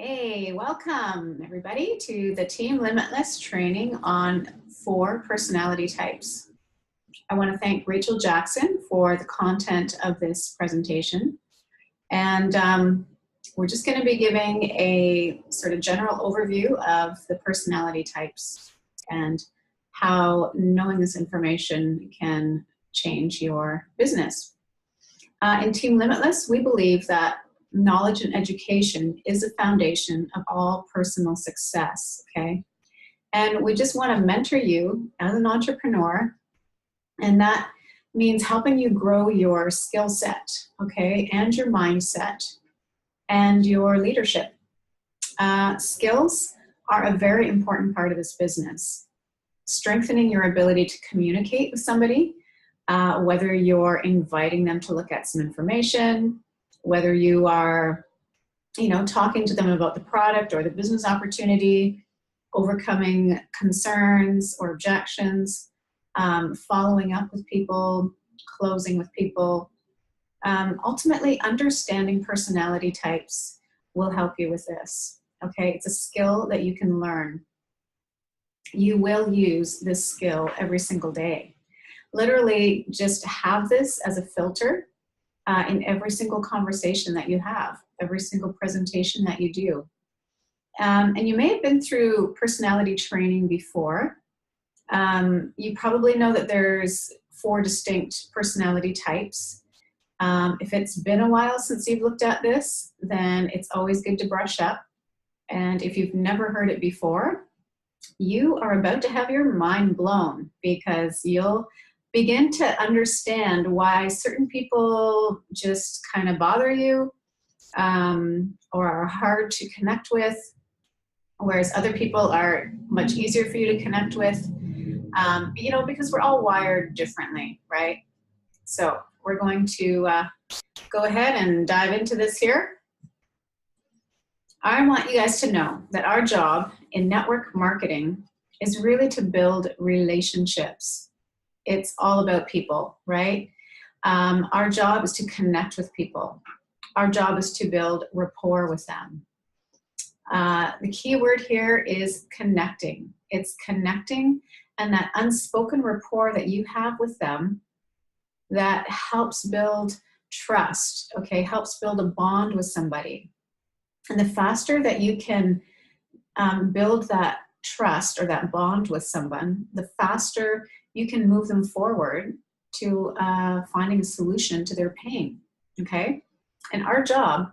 Hey, welcome everybody to the Team Limitless training on 4 personality types. I want to thank Rachel Jackson for the content of this presentation. And we're just going to be giving a sort of general overview of the personality types and how knowing this information can change your business. In Team Limitless, we believe that knowledge and education is a foundation of all personal success, okay? And we just want to mentor you as an entrepreneur, and that means helping you grow your skill set, okay, and your mindset and your leadership. Skills are a very important part of this business. Strengthening your ability to communicate with somebody, whether you're inviting them to look at some information, whether you are, talking to them about the product or the business opportunity, overcoming concerns or objections, following up with people, closing with people. Ultimately, understanding personality types will help you with this, okay? It's a skill that you can learn. You will use this skill every single day. Literally, just have this as a filter in every single conversation that you have, every single presentation that you do. And you may have been through personality training before. You probably know that there's 4 distinct personality types. If it's been a while since you've looked at this, then it's always good to brush up. And if you've never heard it before, you are about to have your mind blown, because you'll begin to understand why certain people just kind of bother you or are hard to connect with, whereas other people are much easier for you to connect with, because we're all wired differently, right? So we're going to go ahead and dive into this here. I want you guys to know that our job in network marketing is really to build relationships. It's all about people, right? Our job is to connect with people. Our job is to build rapport with them. The key word here is connecting. It's connecting, and that unspoken rapport that you have with them that helps build trust, okay? Helps build a bond with somebody. And the faster that you can build that trust or that bond with someone, the faster you can move them forward to finding a solution to their pain, okay? And our job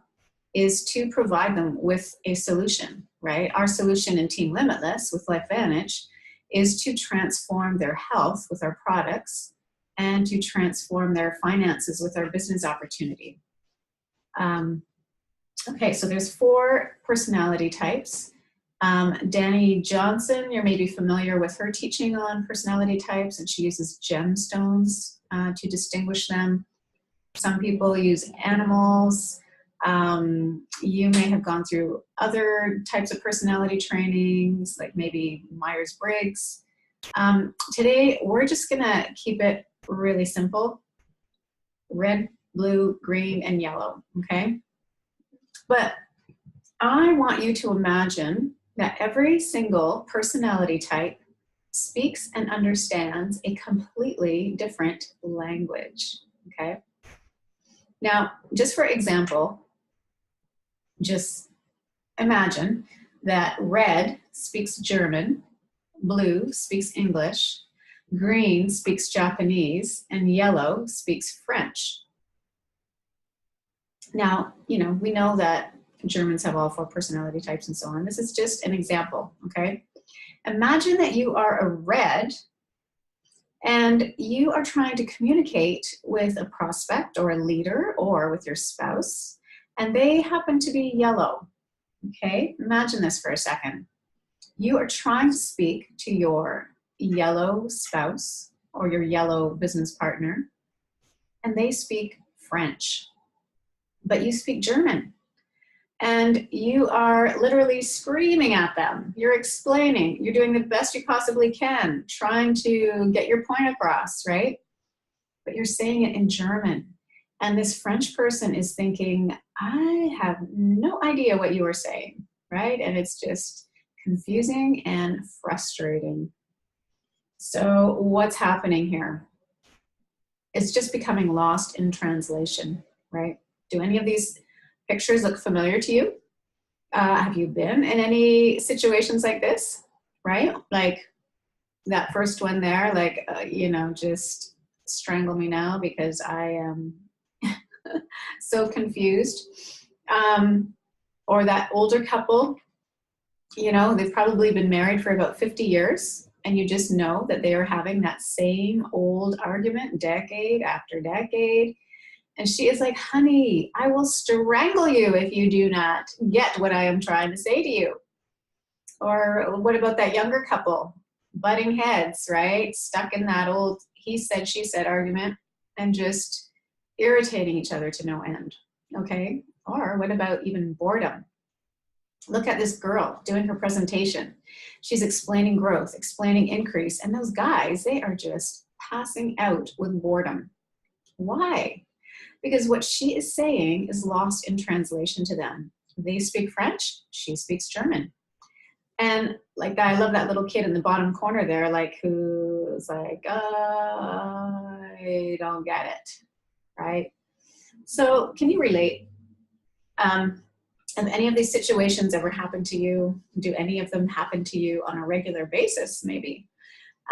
is to provide them with a solution, right? Our solution in Team Limitless with LifeVantage is to transform their health with our products and to transform their finances with our business opportunity. Okay, so there's 4 personality types. Danny Johnson, you're maybe familiar with her teaching on personality types, and she uses gemstones to distinguish them. Some people use animals. You may have gone through other types of personality trainings, like maybe Myers-Briggs. Today, we're just gonna keep it really simple. Red, blue, green, and yellow, okay? But I want you to imagine that every single personality type speaks and understands a completely different language, okay? Now, just for example, just imagine that red speaks German, blue speaks English, green speaks Japanese, and yellow speaks French. Now, we know that Germans have all 4 personality types and so on. This is just an example, okay? Imagine that you are a red and you are trying to communicate with a prospect or a leader or with your spouse, and they happen to be yellow, okay? Imagine this for a second. You are trying to speak to your yellow spouse or your yellow business partner, and they speak French, but you speak German. And you are literally screaming at them. You're explaining. You're doing the best you possibly can, trying to get your point across, right? But you're saying it in German. And this French person is thinking, I have no idea what you are saying. right? And it's just confusing and frustrating. So what's happening here? It's just becoming lost in translation, right? Do any of these pictures look familiar to you? Have you been in any situations like this, right? Like that first one there, like, you know, just strangle me now because I am so confused. Or that older couple, you know, they've probably been married for about 50 years, and you just know that they are having that same old argument decade after decade. And she is like, honey, I will strangle you if you do not get what I am trying to say to you. Or what about that younger couple, butting heads, right? Stuck in that old he said, she said argument and just irritating each other to no end, okay? Or what about even boredom? Look at this girl doing her presentation. She's explaining growth, explaining increase, and those guys, they are just passing out with boredom. Why? Because what she is saying is lost in translation to them. They speak French, she speaks German. And like I love that little kid in the bottom corner there, like who's like, I don't get it, right? So can you relate? Have any of these situations ever happened to you? Do any of them happen to you on a regular basis, maybe?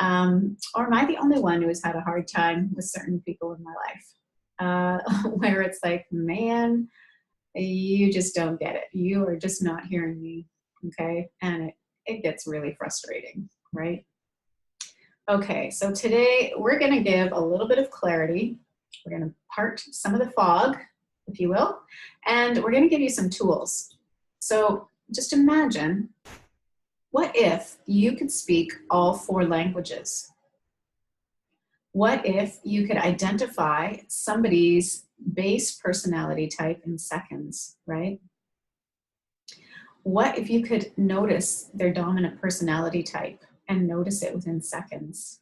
Or am I the only one who has had a hard time with certain people in my life? Where it's like, man, you just don't get it. You are just not hearing me, okay? And it gets really frustrating, right? Okay, so today we're gonna give a little bit of clarity. We're gonna part some of the fog, if you will, and we're gonna give you some tools. So just imagine, what if you could speak all 4 languages? What if you could identify somebody's base personality type in seconds, right? What if you could notice their dominant personality type and notice it within seconds?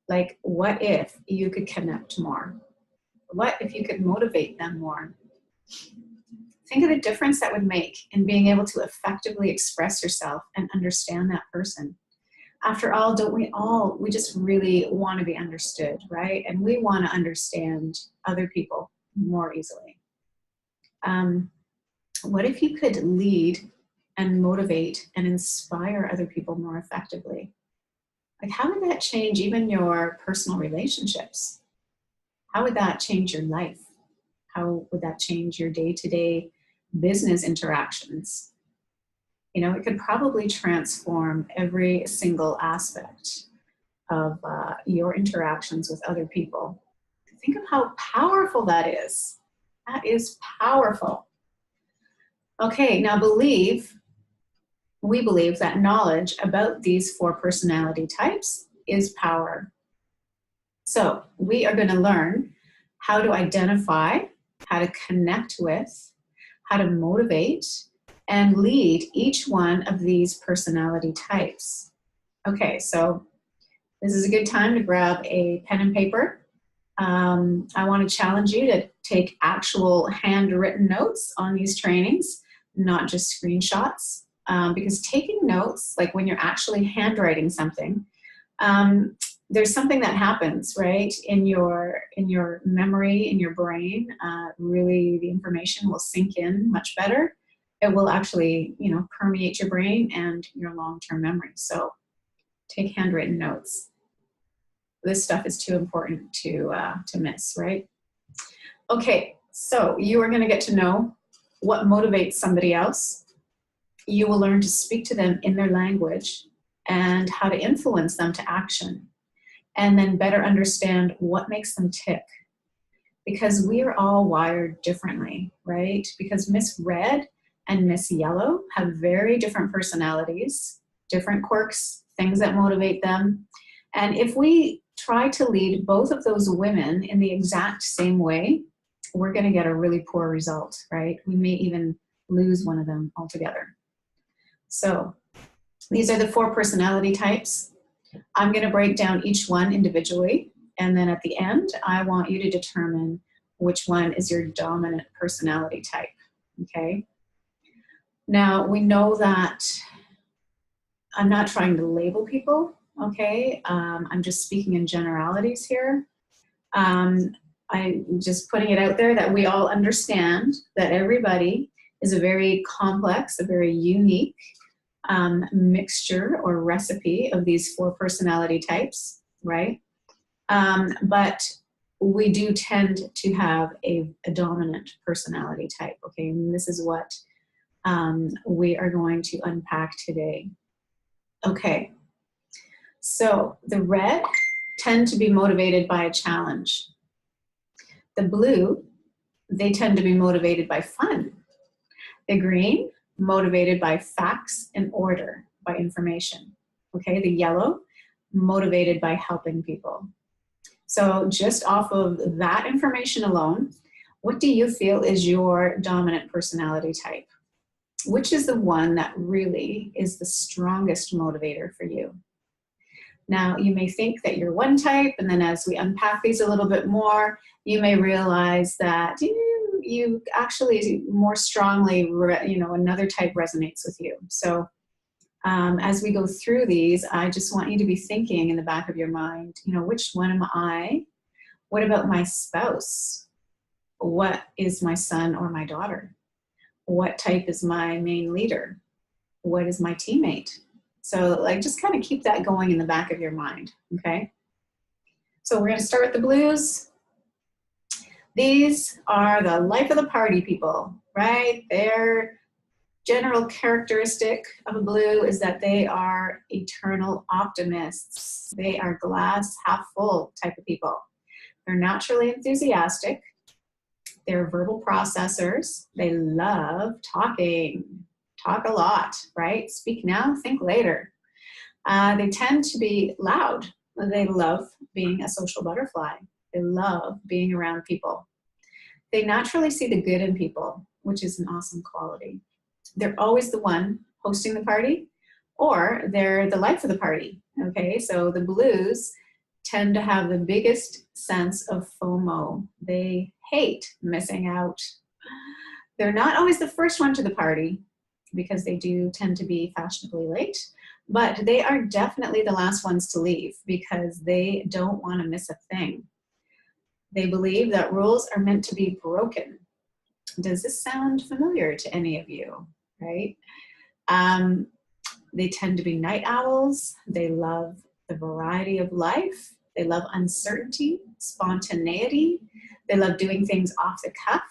Like, what if you could connect more? What if you could motivate them more? Think of the difference that would make in being able to effectively express yourself and understand that person. After all, don't we just really want to be understood, right? And we want to understand other people more easily. What if you could lead and motivate and inspire other people more effectively? Like, how would that change even your personal relationships? How would that change your life? How would that change your day-to-day business interactions? You know, it could probably transform every single aspect of your interactions with other people. Think of how powerful that is. That is powerful. Okay, now we believe that knowledge about these 4 personality types is power. So we are going to learn how to identify, how to connect with, how to motivate, and lead each one of these personality types. Okay, so this is a good time to grab a pen and paper. I want to challenge you to take actual handwritten notes on these trainings, not just screenshots, because taking notes, like when you're actually handwriting something, there's something that happens, right, in your memory, in your brain. Really, the information will sink in much better. It will actually, you know, permeate your brain and your long-term memory. So take handwritten notes. This stuff is too important to miss, right? Okay, so you are going to get to know what motivates somebody else. You will learn to speak to them in their language and how to influence them to action, and then better understand what makes them tick. Because we are all wired differently, right? Because Miss Red and Miss Yellow have very different personalities, different quirks, things that motivate them. And if we try to lead both of those women in the exact same way, we're going to get a really poor result, right? We may even lose one of them altogether. So these are the 4 personality types. I'm going to break down each one individually, and then at the end, I want you to determine which one is your dominant personality type, okay? Now, we know that I'm not trying to label people, okay? I'm just speaking in generalities here. I'm just putting it out there that we all understand that everybody is a very complex, a very unique mixture or recipe of these 4 personality types, right? But we do tend to have a dominant personality type, okay? And this is what we are going to unpack today. Okay, so the red tend to be motivated by a challenge. The blue, they tend to be motivated by fun. The green, motivated by facts and order, by information. Okay, the yellow, motivated by helping people. So just off of that information alone, what do you feel is your dominant personality type? Which is the one that really is the strongest motivator for you? Now, you may think that you're one type, and then as we unpack these a little bit more, you may realize that you actually more strongly, another type resonates with you. So as we go through these, I just want you to be thinking in the back of your mind, which one am I? What about my spouse? What is my son or my daughter? What type is my main leader? What is my teammate? So just kind of keep that going in the back of your mind, okay? So we're gonna start with the blues. These are the life of the party people, right? Their general characteristic of a blue is that they are eternal optimists. They are glass half full type of people. They're naturally enthusiastic. They're verbal processors. They love talking. Talk a lot, right? Speak now, think later. They tend to be loud. They love being a social butterfly. They love being around people. They naturally see the good in people, which is an awesome quality. They're always the one hosting the party, or they're the life of the party, okay? So the blues tend to have the biggest sense of FOMO. They hate missing out. They're not always the first one to the party because they do tend to be fashionably late, but they are definitely the last ones to leave because they don't want to miss a thing. They believe that rules are meant to be broken. Does this sound familiar to any of you, right? They tend to be night owls. They love the variety of life. They love uncertainty, spontaneity. They love doing things off the cuff.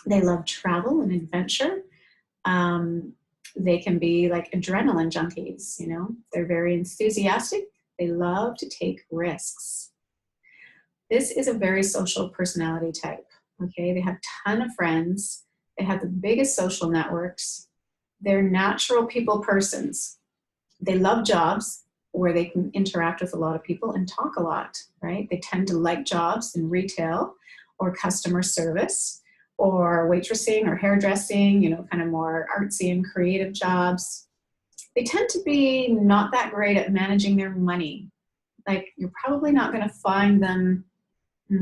They love travel and adventure. They can be like adrenaline junkies, They're very enthusiastic. They love to take risks. This is a very social personality type, okay? They have a ton of friends. They have the biggest social networks. They're natural people persons. They love jobs where they can interact with a lot of people and talk a lot, right? They tend to like jobs in retail or customer service or waitressing or hairdressing, kind of more artsy and creative jobs. They tend to be not that great at managing their money. Like, you're probably not going to find them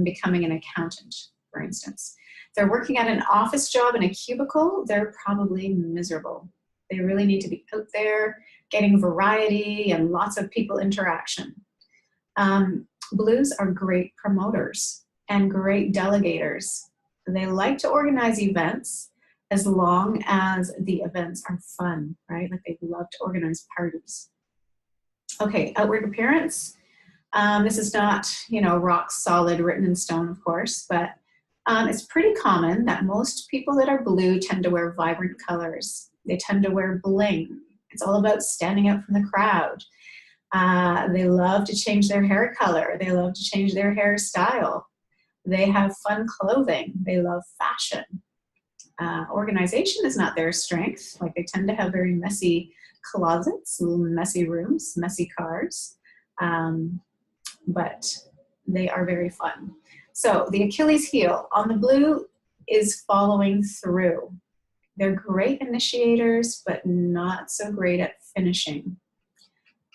becoming an accountant, for instance. If they're working at an office job in a cubicle, they're probably miserable. They really need to be out there getting variety and lots of people interaction. Blues are great promoters and great delegators. They like to organize events as long as the events are fun, right? Like, they love to organize parties. Okay, outward appearance. This is not, rock solid, written in stone, of course, but it's pretty common that most people that are blue tend to wear vibrant colors. They tend to wear bling. It's all about standing out from the crowd. They love to change their hair color. They love to change their hairstyle. They have fun clothing. They love fashion. Organization is not their strength. Like, they tend to have very messy closets, messy rooms, messy cars. But they are very fun. So the Achilles heel on the blue is following through. They're great initiators, but not so great at finishing.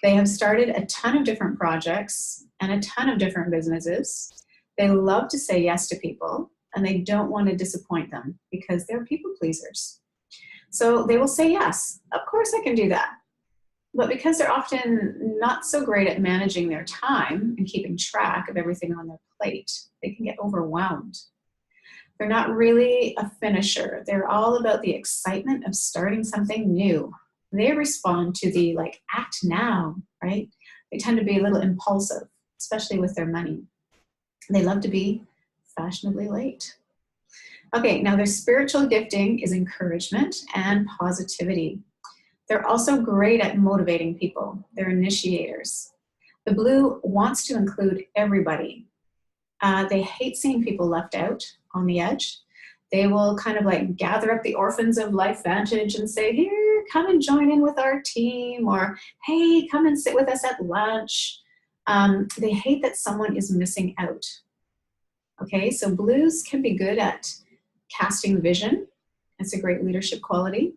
They have started a ton of different projects and a ton of different businesses. They love to say yes to people, and they don't want to disappoint them because they're people pleasers. So they will say yes, of course I can do that. But because they're often not so great at managing their time and keeping track of everything on their plate, they can get overwhelmed. They're not really a finisher. They're all about the excitement of starting something new. They respond to the like, act now, right? They tend to be a little impulsive, especially with their money. They love to be fashionably late. Okay, now their spiritual gifting is encouragement and positivity. They're also great at motivating people. They're initiators. The blue wants to include everybody. They hate seeing people left out on the edge. They will kind of like gather up the orphans of LifeVantage and say, here, come and join in with our team, or hey, come and sit with us at lunch. They hate that someone is missing out. Okay, so blues can be good at casting vision. That's a great leadership quality.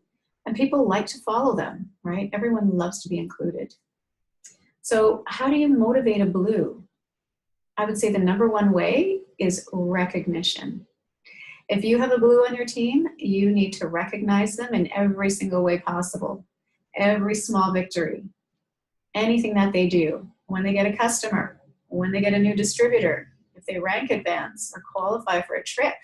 And people like to follow them, right? Everyone loves to be included. So how do you motivate a blue? I would say the number one way is recognition. If you have a blue on your team, you need to recognize them in every single way possible. Every small victory, anything that they do, when they get a customer, when they get a new distributor, if they rank advance or qualify for a trip,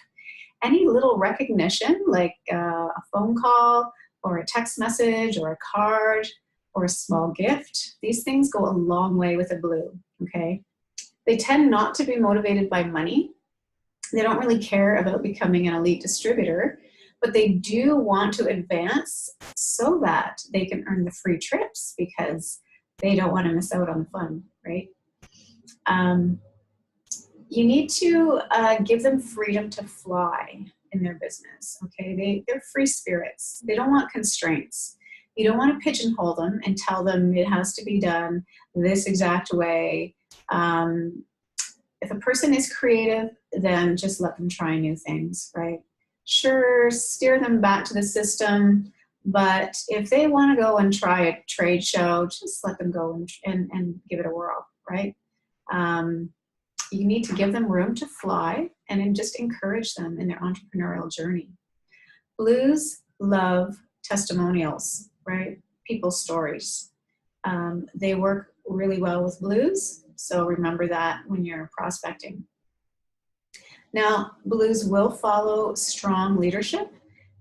any little recognition like a phone call or a text message or a card or a small gift, these things go a long way with a blue, okay? They tend not to be motivated by money. They don't really care about becoming an elite distributor, but they do want to advance so that they can earn the free trips because they don't want to miss out on the fun, right? You need to give them freedom to fly in their business, okay? They're free spirits. They don't want constraints. You don't want to pigeonhole them and tell them it has to be done this exact way. If a person is creative, then just let them try new things, right? Sure, steer them back to the system, but if they want to go and try a trade show, just let them go and give it a whirl, right? You need to give them room to fly and then just encourage them in their entrepreneurial journey. Blues love testimonials, right? People's stories. They work really well with blues, so remember that when you're prospecting. Now, blues will follow strong leadership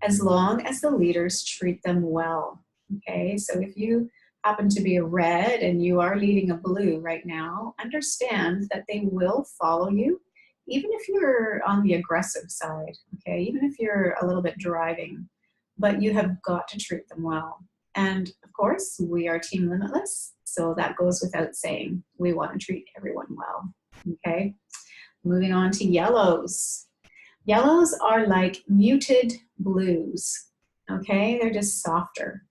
as long as the leaders treat them well, okay? So if you happen to be a red and you are leading a blue right now, understand that they will follow you, even if you're on the aggressive side, okay? Even if you're a little bit driving, but you have got to treat them well. And of course, we are Team Limitless, so that goes without saying. We want to treat everyone well, okay? Moving on to yellows. Yellows are like muted blues, okay? They're just softer.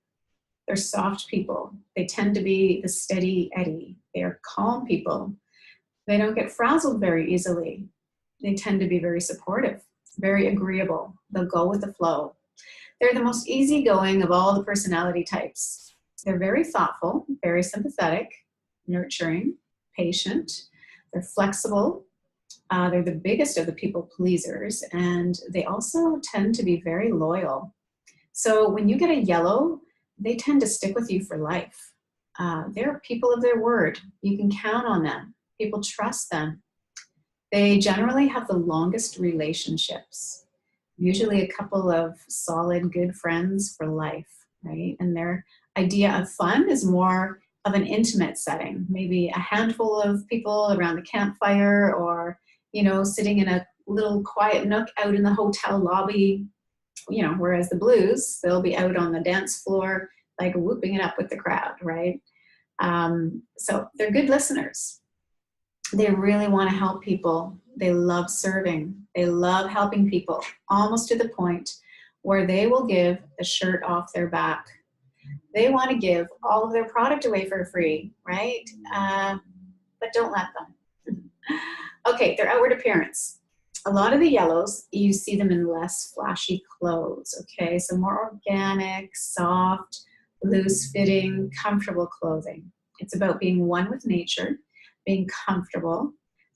They're soft people. They tend to be the steady Eddie. They are calm people. They don't get frazzled very easily. They tend to be very supportive, very agreeable. They'll go with the flow. They're the most easygoing of all the personality types. They're very thoughtful, very sympathetic, nurturing, patient. They're flexible. They're the biggest of the people pleasers, and they also tend to be very loyal. So when you get a yellow, they tend to stick with you for life. They're people of their word. You can count on them. People trust them. They generally have the longest relationships, usually a couple of solid, good friends for life, right? And their idea of fun is more of an intimate setting, maybe a handful of people around the campfire, or, you know, sitting in a little quiet nook out in the hotel lobby, you know, whereas the blues, they'll be out on the dance floor, like whooping it up with the crowd, right? So they're good listeners. They really want to help people. They love serving. They love helping people, almost to the point where they will give the shirt off their back. They want to give all of their product away for free, right? But don't let them. Okay, their outward appearance. A lot of the yellows, you see them in less flashy clothes, okay? So more organic, soft, loose-fitting, comfortable clothing. It's about being one with nature, being comfortable.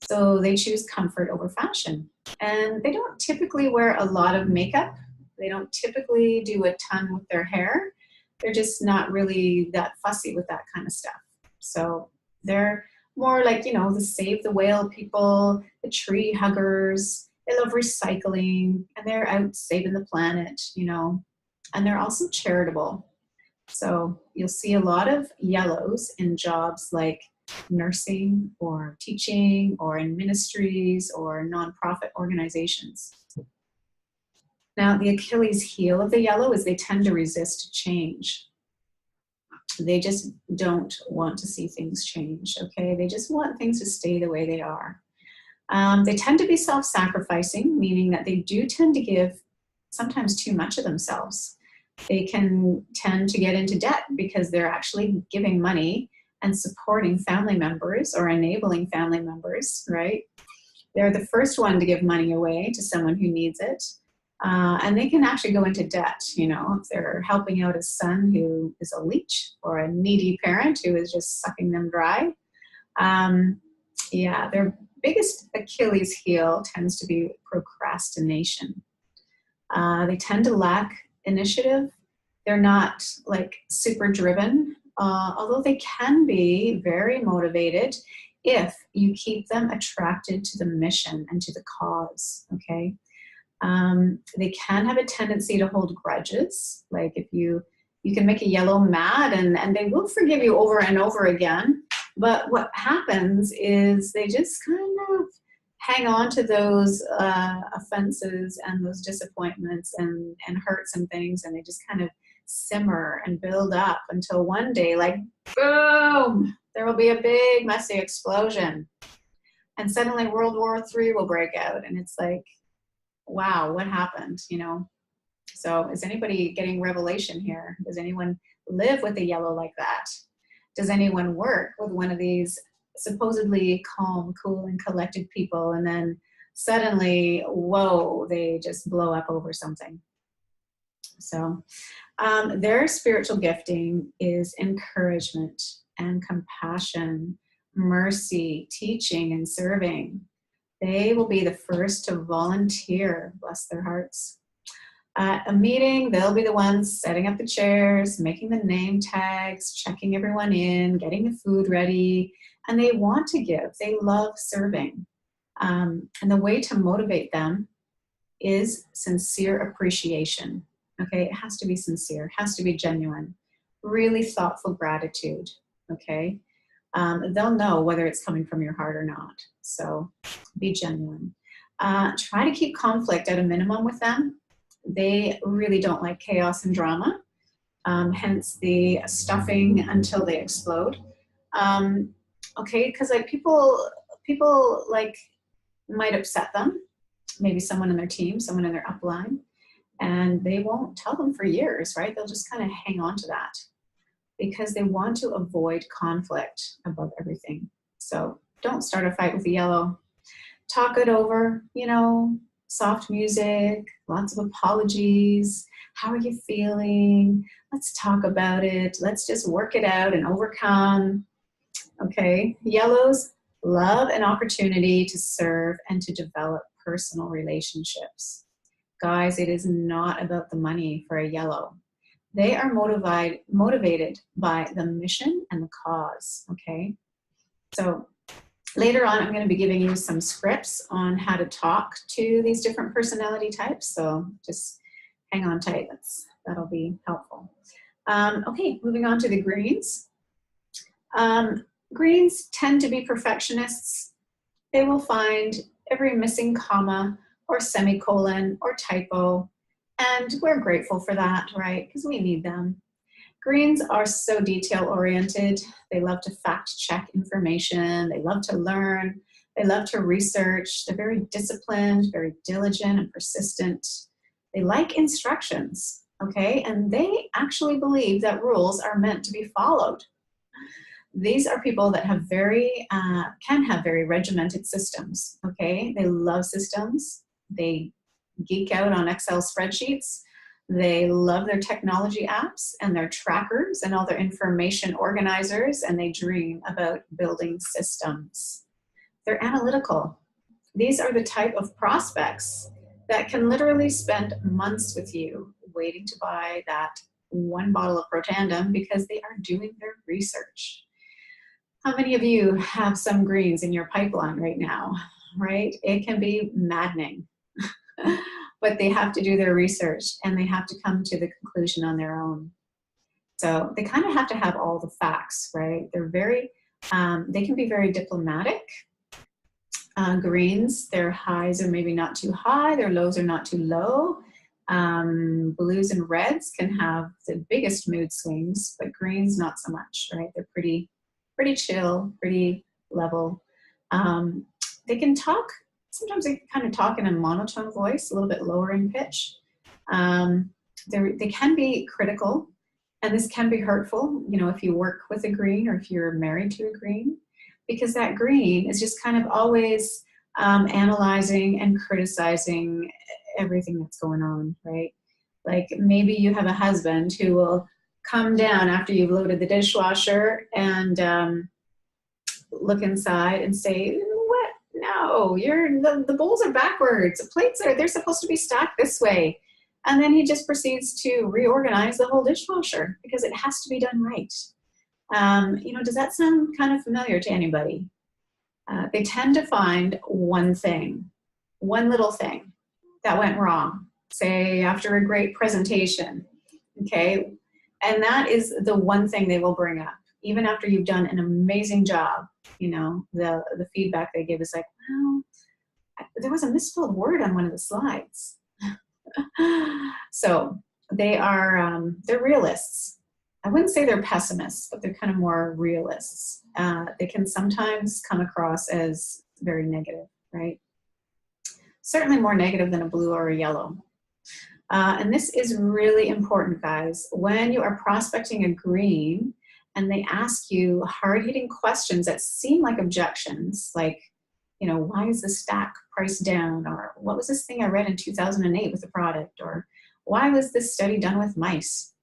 So they choose comfort over fashion. And they don't typically wear a lot of makeup. They don't typically do a ton with their hair. They're just not really that fussy with that kind of stuff. So they're more like, you know, the save the whale people, the tree huggers. They love recycling, and they're out saving the planet, you know, and they're also charitable. So you'll see a lot of yellows in jobs like nursing or teaching or in ministries or nonprofit organizations. Now, the Achilles heel of the yellow is they tend to resist change. They just don't want to see things change, okay? They just want things to stay the way they are. They tend to be self-sacrificing, meaning that they do tend to give sometimes too much of themselves. They can tend to get into debt because they're actually giving money and supporting family members or enabling family members, right? They're the first one to give money away to someone who needs it. And they can actually go into debt, you know, if they're helping out a son who is a leech or a needy parent who is just sucking them dry. Yeah, their biggest Achilles heel tends to be procrastination. They tend to lack initiative. They're not like super driven, although they can be very motivated if you keep them attracted to the mission and to the cause, okay? They can have a tendency to hold grudges. Like if you can make a yellow mad and they will forgive you over and over again. But what happens is they just kind of hang on to those offenses and those disappointments and hurts and things, and they just kind of simmer and build up until one day, like, boom, there will be a big, messy explosion. And suddenly World War III will break out, and it's like, wow, what happened, you know? So is anybody getting revelation here? Does anyone live with a yellow like that? Does anyone work with one of these supposedly calm, cool, and collected people, and then suddenly, whoa, they just blow up over something? So their spiritual gifting is encouragement and compassion, mercy, teaching, and serving. They will be the first to volunteer, bless their hearts. At a meeting, they'll be the ones setting up the chairs, making the name tags, checking everyone in, getting the food ready, and they want to give. They love serving. And the way to motivate them is sincere appreciation. Okay, it has to be sincere, it has to be genuine, really thoughtful gratitude, okay? They'll know whether it's coming from your heart or not, so be genuine. Try to keep conflict at a minimum with them. They really don't like chaos and drama, hence the stuffing until they explode. Okay, because like people like might upset them, maybe someone in their team, someone in their upline, and they won't tell them for years, right? They'll just kind of hang on to that because they want to avoid conflict above everything. So don't start a fight with a yellow. Talk it over, you know, soft music, lots of apologies. How are you feeling? Let's talk about it. Let's just work it out and overcome. Okay, yellows love an opportunity to serve and to develop personal relationships. Guys, it is not about the money for a yellow. They are motivated by the mission and the cause, okay? So later on, I'm going to be giving you some scripts on how to talk to these different personality types, so just hang on tight. That'll be helpful. Okay, moving on to the greens. Greens tend to be perfectionists. They will find every missing comma or semicolon or typo, and we're grateful for that, right? Because we need them. Greens are so detail-oriented. They love to fact-check information. They love to learn. They love to research. They're very disciplined, very diligent and persistent. They like instructions, okay? And they actually believe that rules are meant to be followed. These are people that have can have very regimented systems, okay? They love systems. They geek out on Excel spreadsheets. They love their technology apps and their trackers and all their information organizers, and they dream about building systems. They're analytical. These are the type of prospects that can literally spend months with you waiting to buy that one bottle of Protandim because they are doing their research. How many of you have some greens in your pipeline right now, right? It can be maddening, but they have to do their research and they have to come to the conclusion on their own. So they kind of have to have all the facts, right? They're very, they can be very diplomatic. Greens, their highs are maybe not too high, their lows are not too low. Blues and reds can have the biggest mood swings, but greens not so much, right? They're pretty chill, pretty level. They can talk, sometimes they kind of talk in a monotone voice, a little bit lower in pitch. They can be critical, and this can be hurtful, you know, if you work with a green or if you're married to a green, because that green is just kind of always analyzing and criticizing everything that's going on, right? Like maybe you have a husband who will come down after you've loaded the dishwasher and look inside and say, what? No, the bowls are backwards. The plates they're supposed to be stacked this way. And then he just proceeds to reorganize the whole dishwasher because it has to be done right. You know, does that sound kind of familiar to anybody? They tend to find one thing, one little thing that went wrong, say after a great presentation, okay? And that is the one thing they will bring up. Even after you've done an amazing job, you know, the feedback they give is like, well, there was a misspelled word on one of the slides. So they are, they're realists. I wouldn't say they're pessimists, but they're kind of more realists. They can sometimes come across as very negative, right? Certainly more negative than a blue or a yellow. And this is really important, guys. When you are prospecting a green and they ask you hard-hitting questions that seem like objections, like, you know, why is the stack priced down? Or what was this thing I read in 2008 with the product? Or why was this study done with mice?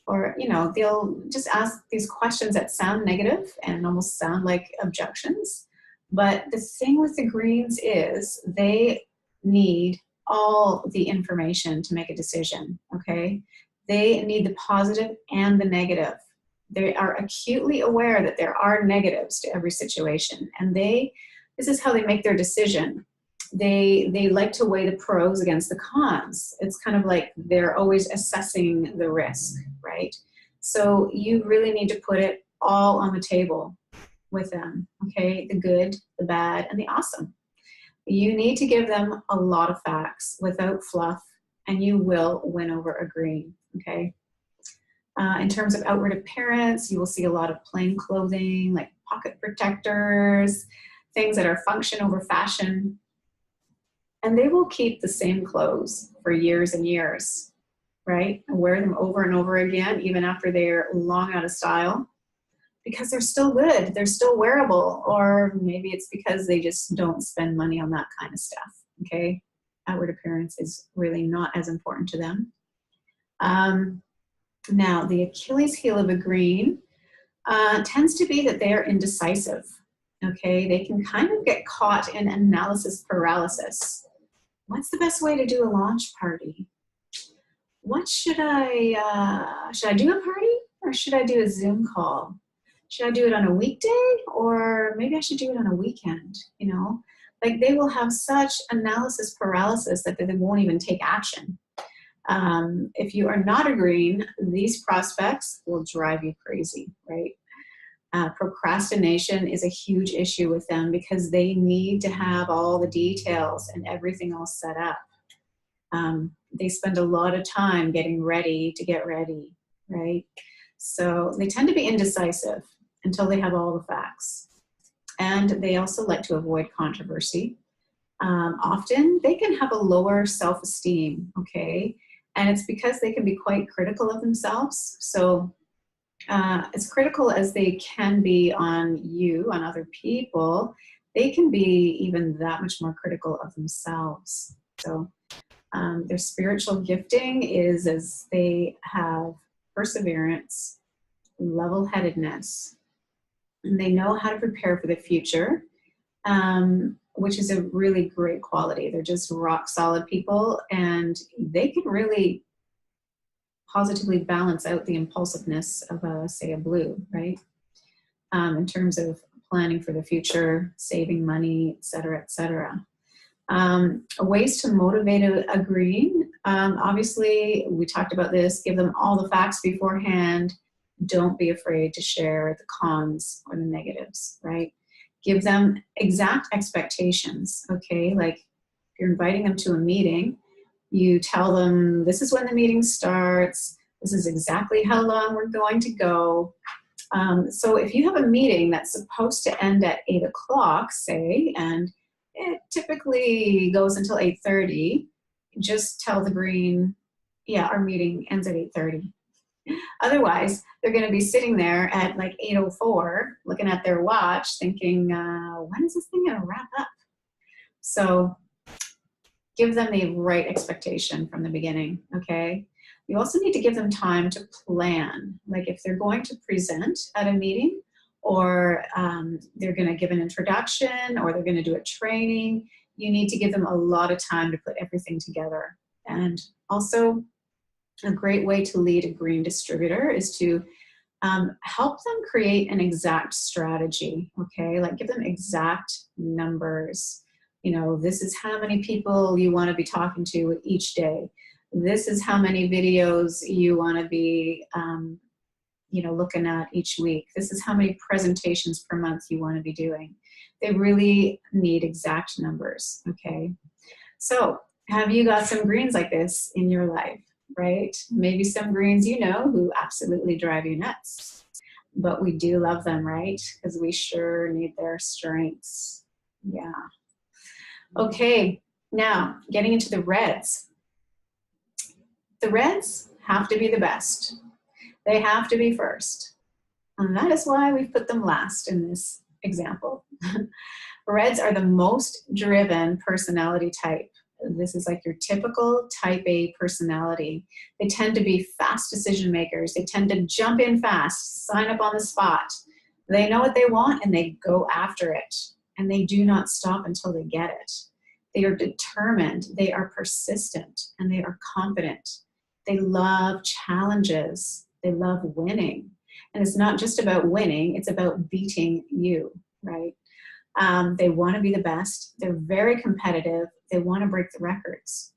Or, you know, they'll just ask these questions that sound negative and almost sound like objections. But the thing with the greens is they need all the information to make a decision, okay? They need the positive and the negative. They are acutely aware that there are negatives to every situation, and this is how they make their decision. They like to weigh the pros against the cons. It's kind of like they're always assessing the risk, right? So you really need to put it all on the table with them, okay? The good, the bad, and the awesome. You need to give them a lot of facts without fluff, and you will win over a green, okay? In terms of outward appearance, you will see a lot of plain clothing, like pocket protectors, things that are function over fashion. And they will keep the same clothes for years and years, right? And wear them over and over again, even after they're long out of style, because they're still good, they're still wearable, or maybe it's because they just don't spend money on that kind of stuff, okay? Outward appearance is really not as important to them. Now, the Achilles heel of a green tends to be that they are indecisive, okay? They can kind of get caught in analysis paralysis. What's the best way to do a launch party? What should I do a party, or should I do a Zoom call? Should I do it on a weekday, or maybe I should do it on a weekend, you know? Like they will have such analysis paralysis that they won't even take action. If you are not a green, these prospects will drive you crazy, right? Procrastination is a huge issue with them because they need to have all the details and everything all set up. They spend a lot of time getting ready to get ready, right? So they tend to be indecisive until they have all the facts. And they also like to avoid controversy. Often they can have a lower self-esteem, okay? And it's because they can be quite critical of themselves. So as critical as they can be on you, on other people, they can be even that much more critical of themselves. So their spiritual gifting is as they have perseverance, level-headedness, and they know how to prepare for the future. which is a really great quality. They're just rock solid people, and they can really positively balance out the impulsiveness of say a blue, right? In terms of planning for the future, saving money, et cetera, et cetera. Ways to motivate a green. Obviously, we talked about this. Give them all the facts beforehand. Don't be afraid to share the cons or the negatives, right? Give them exact expectations, okay? Like if you're inviting them to a meeting, you tell them this is when the meeting starts. This is exactly how long we're going to go. So if you have a meeting that's supposed to end at 8 o'clock, say, and it typically goes until 8:30, just tell the green, yeah, our meeting ends at 8:30. Otherwise, they're going to be sitting there at like 8:04, looking at their watch, thinking, when is this thing going to wrap up? So give them the right expectation from the beginning, okay? You also need to give them time to plan. Like if they're going to present at a meeting, or they're going to give an introduction, or they're going to do a training, you need to give them a lot of time to put everything together. And also, a great way to lead a green distributor is to help them create an exact strategy, okay? Like give them exact numbers. You know, this is how many people you want to be talking to each day. This is how many videos you want to be, you know, looking at each week. This is how many presentations per month you want to be doing. They really need exact numbers, okay? So have you got some greens like this in your life, right? Maybe some greens you know who absolutely drive you nuts, but we do love them, right? Because we sure need their strengths. Yeah. Okay, now getting into the reds. The reds have to be the best. They have to be first. And that is why we've put them last in this example. Reds are the most driven personality type. This is like your typical type A personality. They tend to be fast decision makers. They tend to jump in fast, sign up on the spot. They know what they want and they go after it. And they do not stop until they get it. They are determined, they are persistent, and they are confident. They love challenges. They love winning. And it's not just about winning, it's about beating you, right? They want to be the best. They're very competitive. They want to break the records.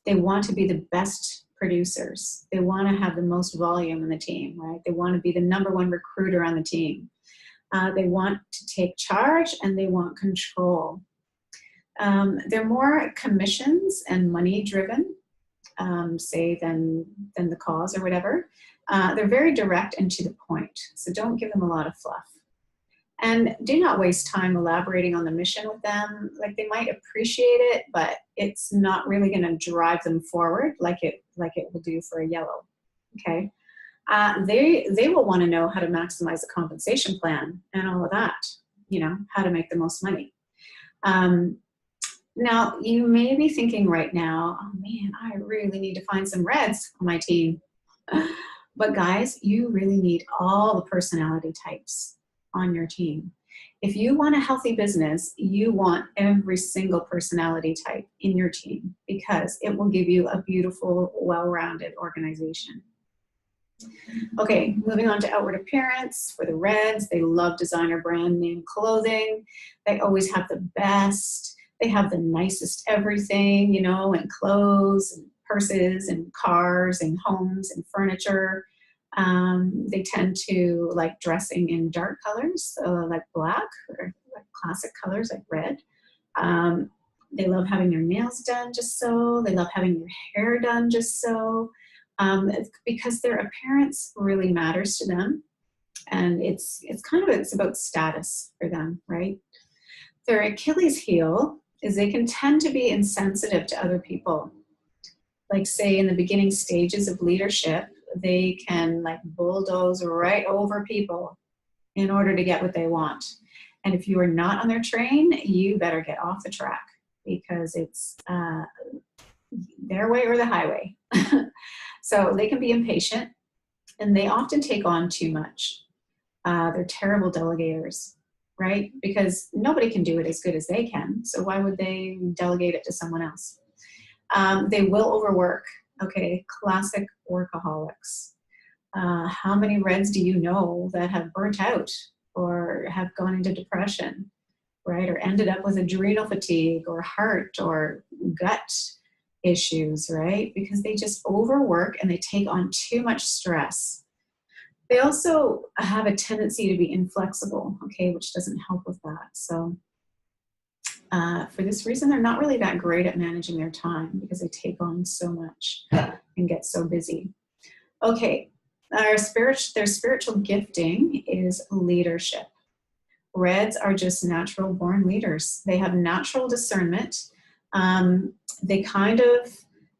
They want to be the best producers. They want to have the most volume in the team, right? They want to be the #1 recruiter on the team. They want to take charge and they want control. They're more commissions and money driven, say, than the cause or whatever. They're very direct and to the point. So don't give them a lot of fluff. And do not waste time elaborating on the mission with them. Like they might appreciate it, but it's not really going to drive them forward like it will do for a yellow. Okay. They will want to know how to maximize the compensation plan and all of that, you know, how to make the most money. Now, you may be thinking right now, oh man, I really need to find some reds on my team. But guys, you really need all the personality types on your team. If you want a healthy business, you want every single personality type in your team because it will give you a beautiful, well-rounded organization. Okay, moving on to outward appearance. For the reds, they love designer brand name clothing. They always have the best. They have the nicest everything, you know, and clothes and purses and cars and homes and furniture. They tend to like dressing in dark colors, like black, or like classic colors like red. They love having their nails done just so. They love having their hair done just so. Because their appearance really matters to them. And it's about status for them, right? Their Achilles heel is they can tend to be insensitive to other people. Like say in the beginning stages of leadership, they can like bulldoze right over people in order to get what they want. And if you are not on their train, you better get off the track because it's their way or the highway. So they can be impatient and they often take on too much. They're terrible delegators. right? Because nobody can do it as good as they can. So why would they delegate it to someone else? They will overwork. Okay, classic workaholics. How many Reds do you know that have burnt out or have gone into depression, right? Or ended up with adrenal fatigue or heart or gut issues, right? Because they just overwork and they take on too much stress. They also have a tendency to be inflexible, okay, which doesn't help with that. So for this reason, they're not really that great at managing their time because they take on so much and get so busy. Okay, their spiritual gifting is leadership. Reds are just natural born leaders. They have natural discernment. They kind of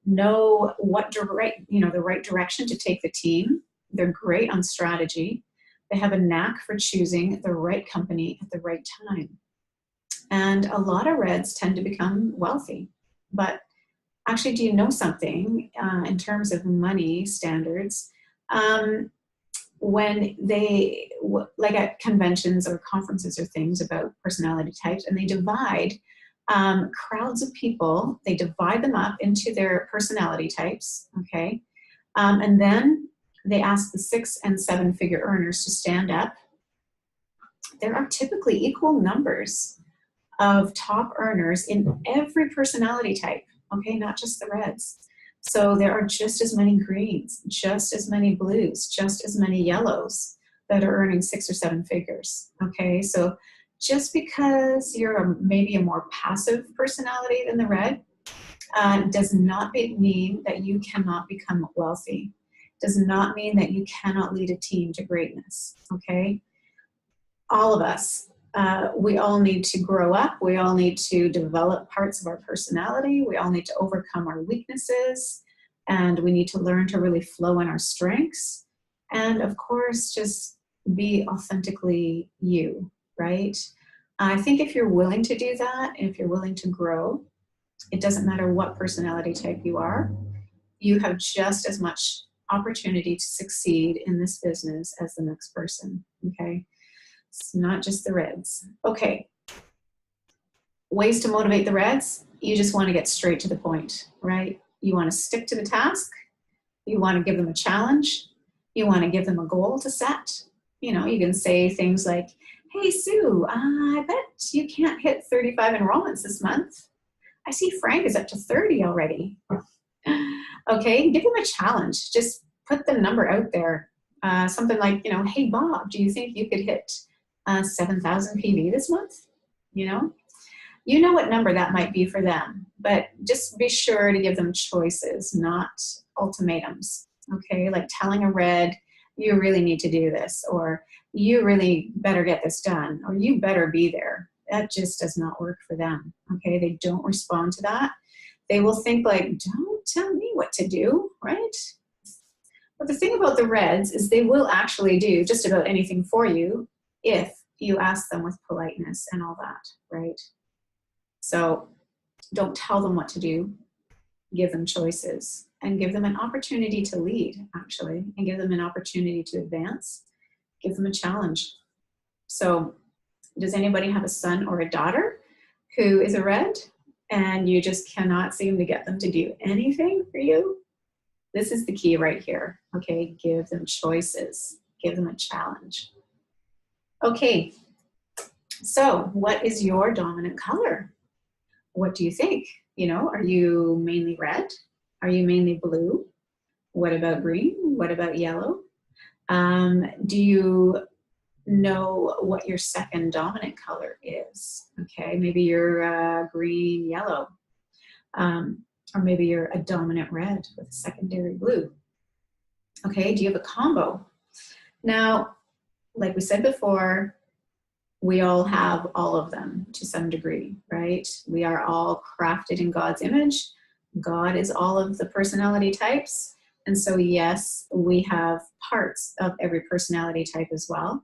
know the right direction to take the team. They're great on strategy. They have a knack for choosing the right company at the right time. And a lot of Reds tend to become wealthy. But actually, do you know something in terms of money standards? When they, like at conventions or conferences or things about personality types, and they divide crowds of people, they divide them up into their personality types, okay? And then they ask the 6- and 7-figure earners to stand up. There are typically equal numbers of top earners in every personality type, okay, not just the Reds. So there are just as many greens, just as many blues, just as many yellows that are earning 6 or 7 figures, okay? So just because you're maybe a more passive personality than the Red does not mean that you cannot become wealthy, does not mean that you cannot lead a team to greatness, okay? All of us, we all need to grow up. We all need to develop parts of our personality. We all need to overcome our weaknesses. And we need to learn to really flow in our strengths. And of course, just be authentically you, right? I think if you're willing to do that, and if you're willing to grow, it doesn't matter what personality type you are, you have just as much opportunity to succeed in this business as the next person, okay? It's not just the Reds. Okay. Ways to motivate the Reds. You just want to get straight to the point, right? You want to stick to the task. You want to give them a challenge. You want to give them a goal to set. You know, you can say things like, hey, Sue, I bet you can't hit 35 enrollments this month. I see Frank is up to 30 already. Okay, give them a challenge. Just put the number out there. Something like, you know, hey, Bob, do you think you could hit 7,000 PV this month? You know what number that might be for them, but just be sure to give them choices, not ultimatums, okay? Like telling a Red, you really need to do this, or you really better get this done, or you better be there. That just does not work for them, okay? They don't respond to that. They will think like, don't tell me what to do, right? But the thing about the Reds is they will actually do just about anything for you if you ask them with politeness and all that, right? So don't tell them what to do. Give them choices and give them an opportunity to lead, actually, and give them an opportunity to advance. Give them a challenge. So does anybody have a son or a daughter who is a Red and you just cannot seem to get them to do anything for you? This is the key right here, okay? Give them choices. Give them a challenge. Okay, so what is your dominant color? What do you think? You know, are you mainly red? Are you mainly blue? What about green? What about yellow? Do you know what your second dominant color is? Okay, maybe you're green, yellow. Or maybe you're a dominant red with a secondary blue. Okay, do you have a combo? Now, like we said before, we all have all of them to some degree, right? We are all crafted in God's image. God is all of the personality types. And so, yes, we have parts of every personality type as well.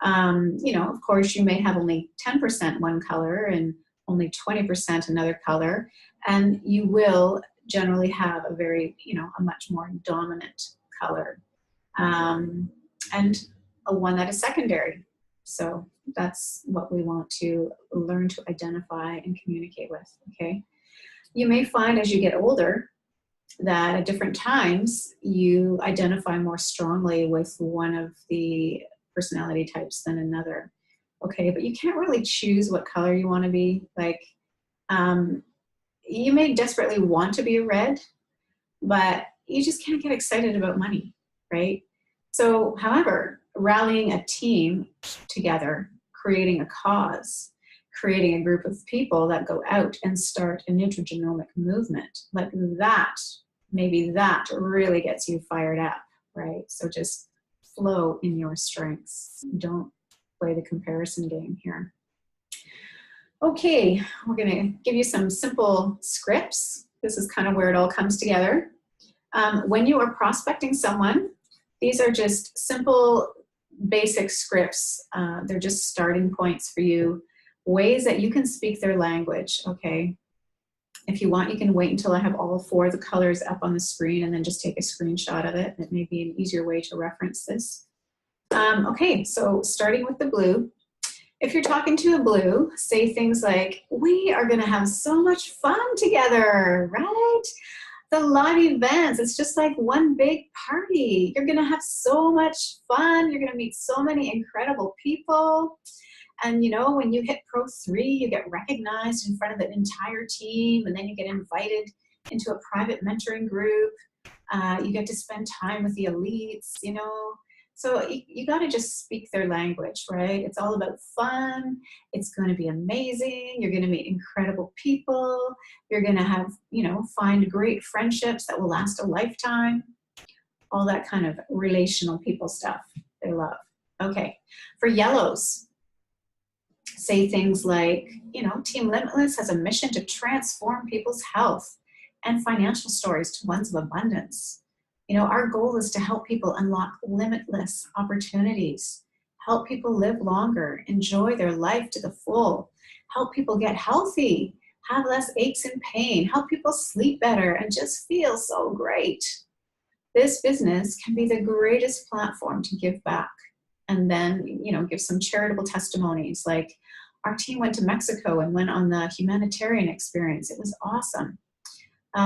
You know, of course, you may have only 10% one color and only 20% another color. And you will generally have a very, you know, a much more dominant color. And a one that is secondary. So That's what we want to learn to identify and communicate with, okay? You may find as you get older that at different times you identify more strongly with one of the personality types than another, okay? But you can't really choose what color you want to be. Like, you may desperately want to be a red, but you just can't get excited about money, right? So, however, rallying a team together, creating a cause, creating a group of people that go out and start a nutrigenomic movement, like that, maybe that really gets you fired up, right? So just flow in your strengths. Don't play the comparison game here. Okay, we're gonna give you some simple scripts. This is kind of where it all comes together. When you are prospecting someone, these are just simple, basic scripts. They're just starting points for you, ways that you can speak their language, okay? If you want, you can wait until I have all 4 of the colors up on the screen and then just take a screenshot of it. It may be an easier way to reference this. Okay, so starting with the blue. If you're talking to a blue, say things like, we are gonna have so much fun together, right? The live events, it's just like one big party. You're gonna have so much fun. You're gonna meet so many incredible people. And you know, when you hit Pro 3, you get recognized in front of the entire team, and then you get invited into a private mentoring group. You get to spend time with the elites, you know. So you got to just speak their language, right? It's all about fun. It's going to be amazing. You're going to meet incredible people. You're going to have, you know, find great friendships that will last a lifetime. All that kind of relational people stuff they love. Okay, for yellows, say things like, you know, Team Limitless has a mission to transform people's health and financial stories to ones of abundance. You know, our goal is to help people unlock limitless opportunities, help people live longer, enjoy their life to the full, help people get healthy, have less aches and pain, help people sleep better, and just feel so great. This business can be the greatest platform to give back. And then, you know, give some charitable testimonies. Like, our team went to Mexico and went on the humanitarian experience. It was awesome.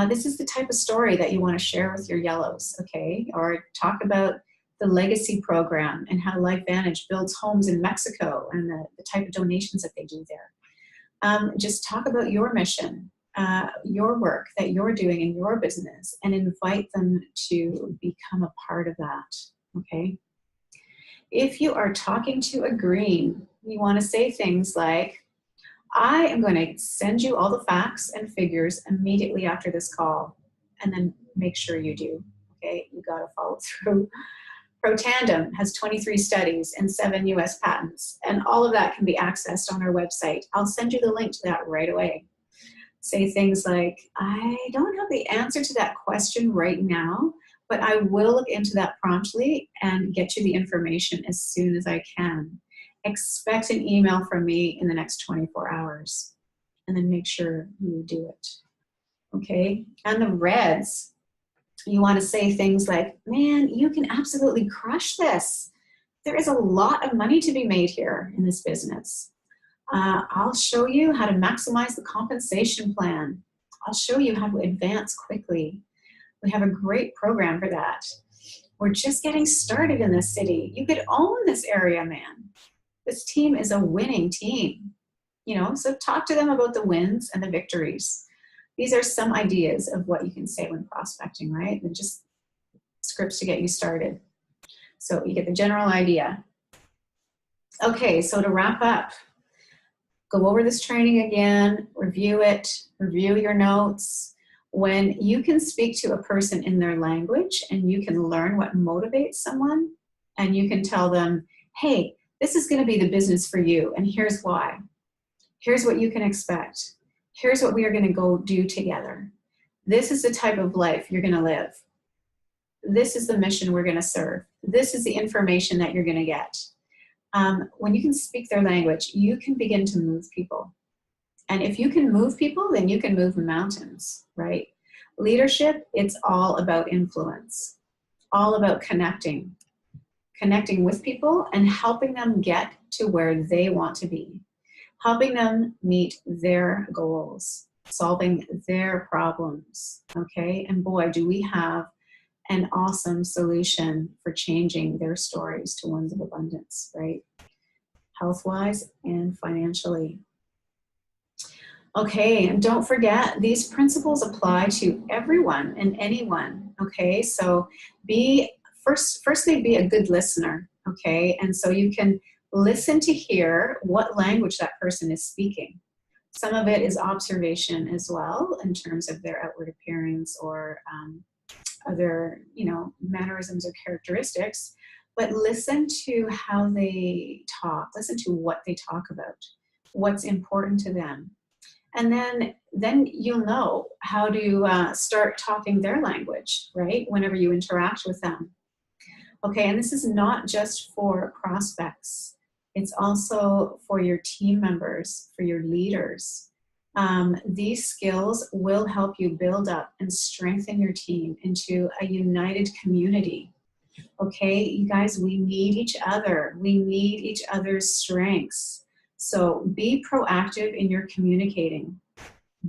This is the type of story that you want to share with your yellows, okay? Or talk about the legacy program and how LifeVantage builds homes in Mexico and the type of donations that they do there. Just talk about your mission, your work that you're doing in your business, and invite them to become a part of that, okay? If you are talking to a green, you want to say things like, I am going to send you all the facts and figures immediately after this call, and then make sure you do, okay? You got to follow through. Protandim has 23 studies and 7 US patents, and all of that can be accessed on our website. I'll send you the link to that right away. Say things like, I don't have the answer to that question right now, but I will look into that promptly and get you the information as soon as I can. Expect an email from me in the next 24 hours, and then make sure you do it, okay? And the reds, you want to say things like, man, you can absolutely crush this. There is a lot of money to be made here in this business. I'll show you how to maximize the compensation plan. I'll show you how to advance quickly. We have a great program for that. We're just getting started in this city. You could own this area, man. This team is a winning team, you know, so talk to them about the wins and the victories. These are some ideas of what you can say when prospecting, right? And just scripts to get you started. So you get the general idea. Okay, so to wrap up, go over this training again, review it, review your notes. When you can speak to a person in their language and you can learn what motivates someone, and you can tell them, hey, this is going to be the business for you, and here's why. Here's what you can expect. Here's what we are going to go do together. This is the type of life you're going to live. This is the mission we're going to serve. This is the information that you're going to get. When you can speak their language, you can begin to move people. And if you can move people, then you can move mountains, right? Leadership, it's all about influence, all about connecting connecting with people and helping them get to where they want to be, helping them meet their goals, solving their problems, okay? And boy, do we have an awesome solution for changing their stories to ones of abundance, right? Health-wise and financially. Okay, and don't forget, these principles apply to everyone and anyone, okay? So firstly, be a good listener, okay? And so you can listen to hear what language that person is speaking. Some of it is observation as well, in terms of their outward appearance or other, mannerisms or characteristics. But listen to how they talk. Listen to what they talk about, what's important to them. And then you'll know how to start talking their language, right? Whenever you interact with them. Okay, and this is not just for prospects. It's also for your team members, for your leaders. These skills will help you build up and strengthen your team into a united community. Okay, you guys, we need each other. We need each other's strengths. So be proactive in your communicating.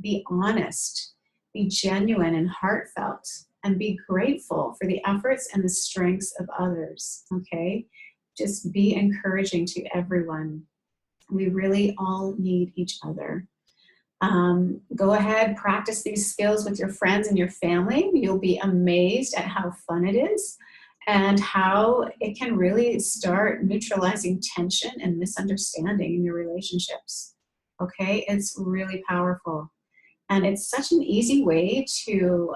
Be honest, be genuine and heartfelt, and be grateful for the efforts and the strengths of others, okay? Just be encouraging to everyone. We really all need each other. Go ahead, practice these skills with your friends and your family. You'll be amazed at how fun it is and how it can really start neutralizing tension and misunderstanding in your relationships. Okay, it's really powerful. And it's such an easy way to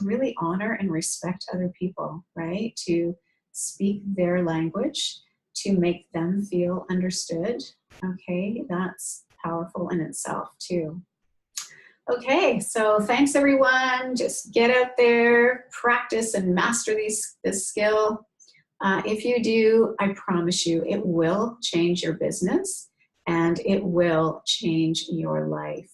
really honor and respect other people, right? To speak their language, to make them feel understood. Okay, that's powerful in itself too. Okay, so thanks everyone. Just get out there, practice and master this skill. If you do, I promise you, it will change your business and it will change your life.